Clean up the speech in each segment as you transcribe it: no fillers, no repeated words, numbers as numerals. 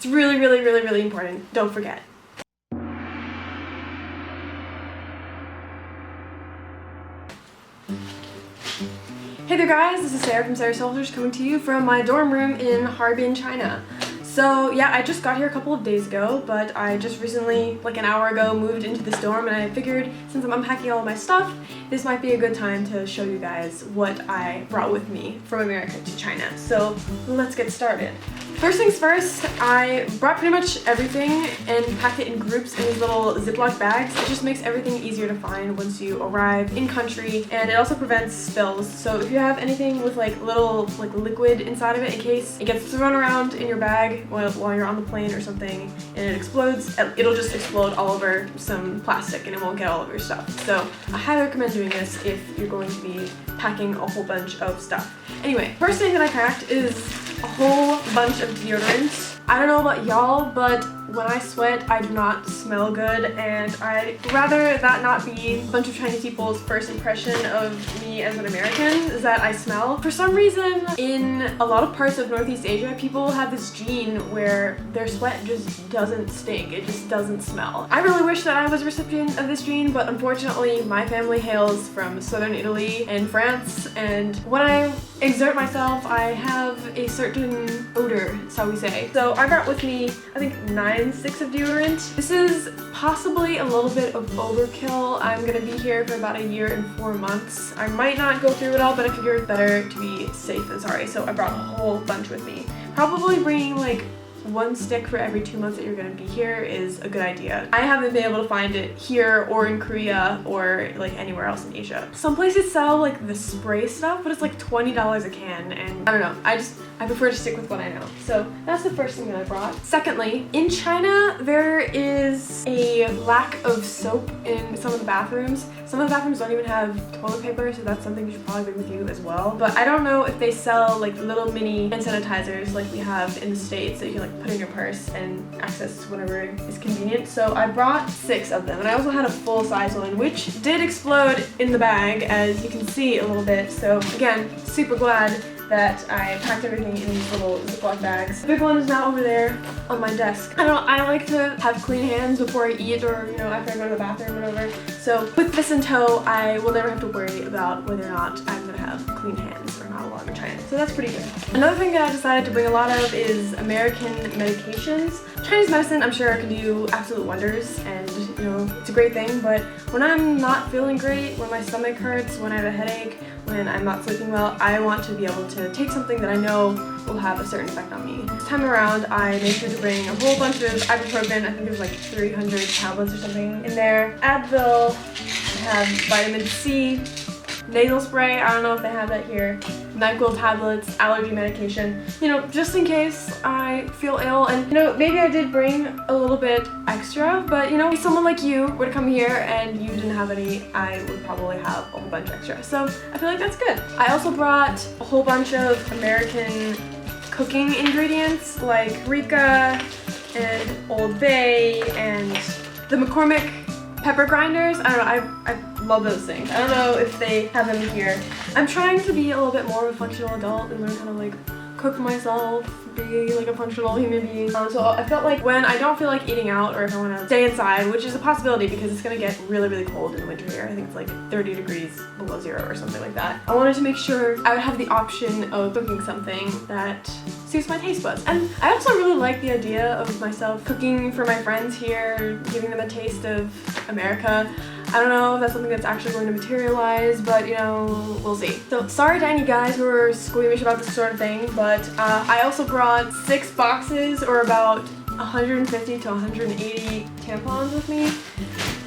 It's really, really, really, really important. Don't forget. Hey there guys, this is Sarah from SarahsSeoulSearch coming to you from my dorm room in Harbin, China. So yeah, I just got here a couple of days ago, but I just recently, like an hour ago, moved into this dorm, and I figured since I'm unpacking all of my stuff, this might be a good time to show you guys what I brought with me from America to China. So let's get started. First things first, I brought pretty much everything and packed it in groups in these little Ziploc bags. It just makes everything easier to find once you arrive in country, and it also prevents spills. So if you have anything with like little liquid inside of it, in case it gets thrown around in your bag while you're on the plane or something and it explodes, it'll just explode all over some plastic and it won't get all of your stuff. So I highly recommend doing this if you're going to be packing a whole bunch of stuff. Anyway, first thing that I packed is a whole bunch of deodorant. I don't know about y'all, but when I sweat, I do not smell good, and I'd rather that not be a bunch of Chinese people's first impression of me as an American, is that I smell. For some reason, in a lot of parts of Northeast Asia, people have this gene where their sweat just doesn't stink, it just doesn't smell. I really wish that I was a recipient of this gene, but unfortunately, my family hails from southern Italy and France, and when I exert myself, I have a certain odor, shall we say. So I brought with me, I think, 9 sticks of deodorant. This is possibly a little bit of overkill. I'm gonna be here for about 1 year and 4 months. I might not go through it all, but I figured it's better to be safe than sorry, so I brought a whole bunch with me. Probably bringing like 1 stick for every 2 months that you're gonna be here is a good idea. I haven't been able to find it here or in Korea or like anywhere else in Asia. Some places sell like the spray stuff, but it's like $20 a can, and I don't know, I prefer to stick with what I know. So that's the first thing that I brought. Secondly, in China, there is a lack of soap in some of the bathrooms. Some of the bathrooms don't even have toilet paper, so that's something you should probably bring with you as well. But I don't know if they sell like little mini hand sanitizers like we have in the States that you can like put in your purse and access whenever is convenient. So I brought 6 of them, and I also had a full-size one, which did explode in the bag, as you can see a little bit. So again, super glad that I packed everything in these little Ziploc bags. The big one is now over there on my desk. I don't know, I like to have clean hands before I eat, or you know, after I go to the bathroom or whatever. So with this in tow, I will never have to worry about whether or not I'm gonna have clean hands or not while I'm in China. So that's pretty good. Another thing that I decided to bring a lot of is American medications. Chinese medicine, I'm sure, can do absolute wonders, and you know, it's a great thing, but when I'm not feeling great, when my stomach hurts, when I have a headache, when I'm not sleeping well, I want to be able to take something that I know will have a certain effect on me. This time around, I made sure to bring a whole bunch of ibuprofen. I think there's like 300 tablets or something in there. Advil, I have vitamin C, nasal spray, I don't know if they have that here, NyQuil tablets, allergy medication, you know, just in case I feel ill. And you know, maybe I did bring a little bit extra, but you know, if someone like you were to come here and you didn't have any, I would probably have a whole bunch extra. So I feel like that's good. I also brought a whole bunch of American cooking ingredients like Rika and Old Bay and the McCormick pepper grinders. I don't know, I love those things. I don't know if they have them here. I'm trying to be a little bit more of a functional adult and learn how to like cook myself, be like a functional human being. So I felt like when I don't feel like eating out, or if I want to stay inside, which is a possibility because it's gonna get really, really cold in the winter here. I think it's like 30 degrees below 0 or something like that. I wanted to make sure I would have the option of cooking something that suits my taste buds. And I also really like the idea of myself cooking for my friends here, giving them a taste of America. I don't know if that's something that's actually going to materialize, but you know, we'll see. So sorry to any guys who are squeamish about this sort of thing, but I also brought 6 boxes, or about 150 to 180 tampons with me.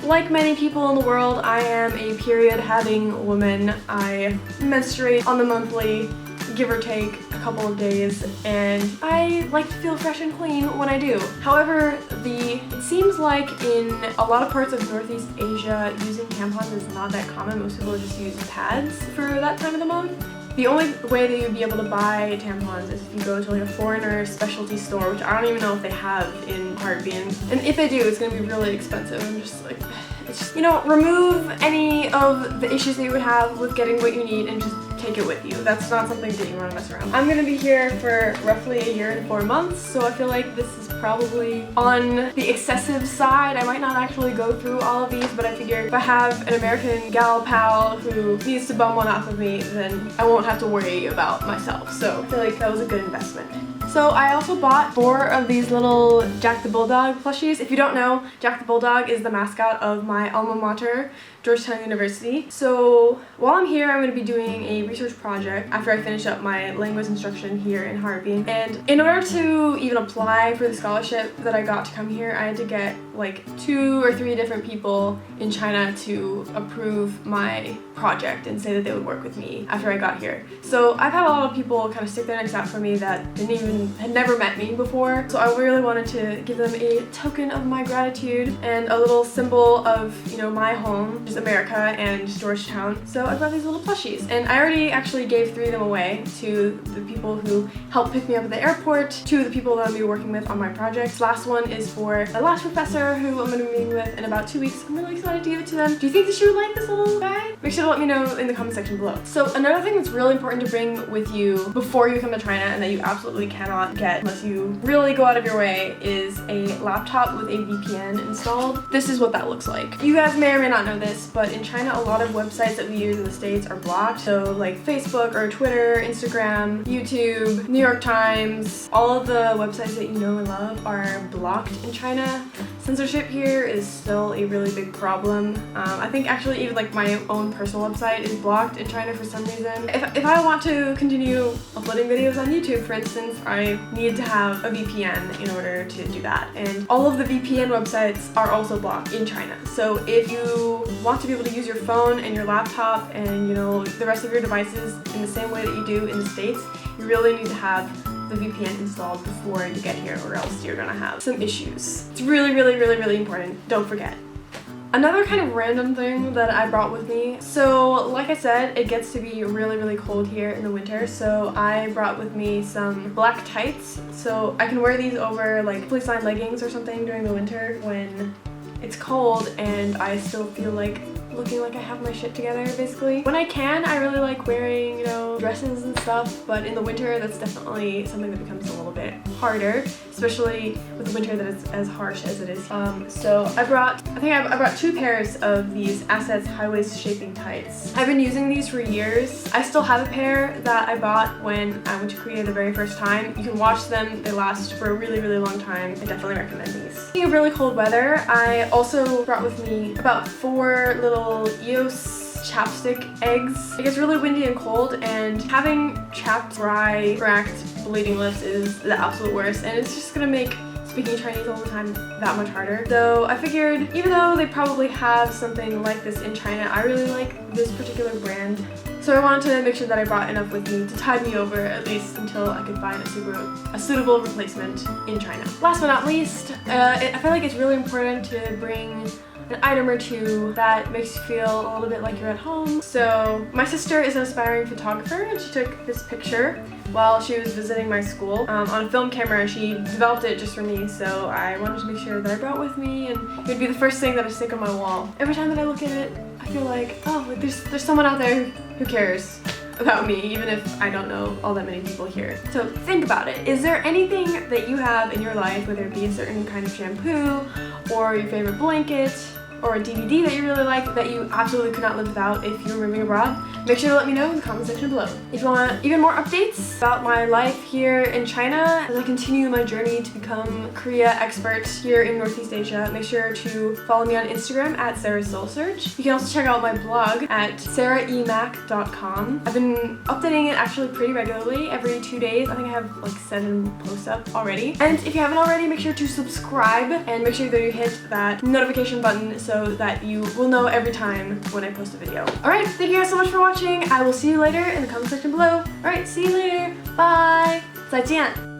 Like many people in the world, I am a period-having woman. I menstruate on the monthly, give or take a couple of days, and I like to feel fresh and clean when I do. However, it seems like in a lot of parts of Northeast Asia, using tampons is not that common. Most people just use pads for that time of the month. The only way that you'd be able to buy tampons is if you go to like a foreigner specialty store, which I don't even know if they have in Harbin. And if they do, it's gonna be really expensive. I'm just like, it's just, you know, remove any of the issues that you would have with getting what you need and just take it with you. That's not something that you want to mess around. I'm gonna be here for roughly a year and 4 months, so I feel like this is probably on the excessive side. I might not actually go through all of these, but I figure if I have an American gal pal who needs to bum one off of me, then I won't have to worry about myself. So I feel like that was a good investment. So I also bought 4 of these little Jack the Bulldog plushies. If you don't know, Jack the Bulldog is the mascot of my alma mater, Georgetown University. So while I'm here, I'm going to be doing a research project after I finish up my language instruction here in Harbin. And in order to even apply for the scholarship that I got to come here, I had to get like 2 or 3 different people in China to approve my project and say that they would work with me after I got here. So I've had a lot of people kind of stick their necks out for me that had never met me before. So I really wanted to give them a token of my gratitude and a little symbol of, you know, my home, which is America and Georgetown. So I brought these little plushies, and I already actually gave 3 of them away to the people who helped pick me up at the airport, 2 of the people that I'll be working with on my project. This last one is for my last professor who I'm going to be meeting with in about 2 weeks. I'm really excited to give it to them. Do you think that she would like this little guy? Make sure to let me know in the comment section below. So another thing that's really important to bring with you before you come to China and that you absolutely cannot get unless you really go out of your way is a laptop with a VPN installed. This is what that looks like. You guys may or may not know this, but in China a lot of websites that we use in the States are blocked. So like Facebook or Twitter, Instagram, YouTube, New York Times, all of the websites that you know and love are blocked in China. Censorship here is still a really big problem. I think actually even like my own personal website is blocked in China for some reason. If I want to continue uploading videos on YouTube, for instance, I need to have a VPN in order to do that. And all of the VPN websites are also blocked in China. So if you want to be able to use your phone and your laptop and, you know, the rest of your devices in the same way that you do in the States, you really need to have the VPN installed before you get here, or else you're gonna have some issues. It's really, really, really, really important. Don't forget. Another kind of random thing that I brought with me. So like I said, it gets to be really, really cold here in the winter. So I brought with me some black tights. So I can wear these over like fleece lined leggings or something during the winter when it's cold and I still feel like looking like I have my shit together, basically. When I can, I really like wearing, you know, dresses and stuff, but in the winter, that's definitely something that becomes a little bit harder, especially with the winter that is as harsh as it is. So I brought 2 pairs of these Assets high-waist shaping tights. I've been using these for years. I still have a pair that I bought when I went to Korea the very first time. You can wash them, they last for a really, really long time. I definitely recommend these. Speaking of really cold weather, I also brought with me about 4 little EOS chapstick eggs. It gets really windy and cold, and having chapped, dry, cracked, bleeding lips is the absolute worst, and it's just gonna make speaking Chinese all the time that much harder. So I figured, even though they probably have something like this in China, I really like this particular brand. So I wanted to make sure that I brought enough with me to tide me over, at least until I could find a suitable replacement in China. Last but not least, I feel like it's really important to bring an item or 2 that makes you feel a little bit like you're at home. So my sister is an aspiring photographer, and she took this picture while she was visiting my school on a film camera. She developed it just for me, so I wanted to make sure that I brought with me, and it would be the first thing that I stick on my wall. Every time that I look at it, I feel like, oh, like there's someone out there who cares about me, even if I don't know all that many people here. So think about it. Is there anything that you have in your life, whether it be a certain kind of shampoo, or your favorite blanket, or a DVD that you really like that you absolutely could not live without if you were moving abroad? Make sure to let me know in the comment section below. If you want even more updates about my life here in China as I continue my journey to become Korea expert here in Northeast Asia, make sure to follow me on Instagram at SarahsSeoulSearch. You can also check out my blog at sarahemac.com. I've been updating it actually pretty regularly, every 2 days. I think I have like 7 posts up already. And if you haven't already, make sure to subscribe and make sure that you hit that notification button so that you will know every time when I post a video. Alright, thank you guys so much for watching. I will see you later in the comment section below. Alright, see you later. Bye. 再见.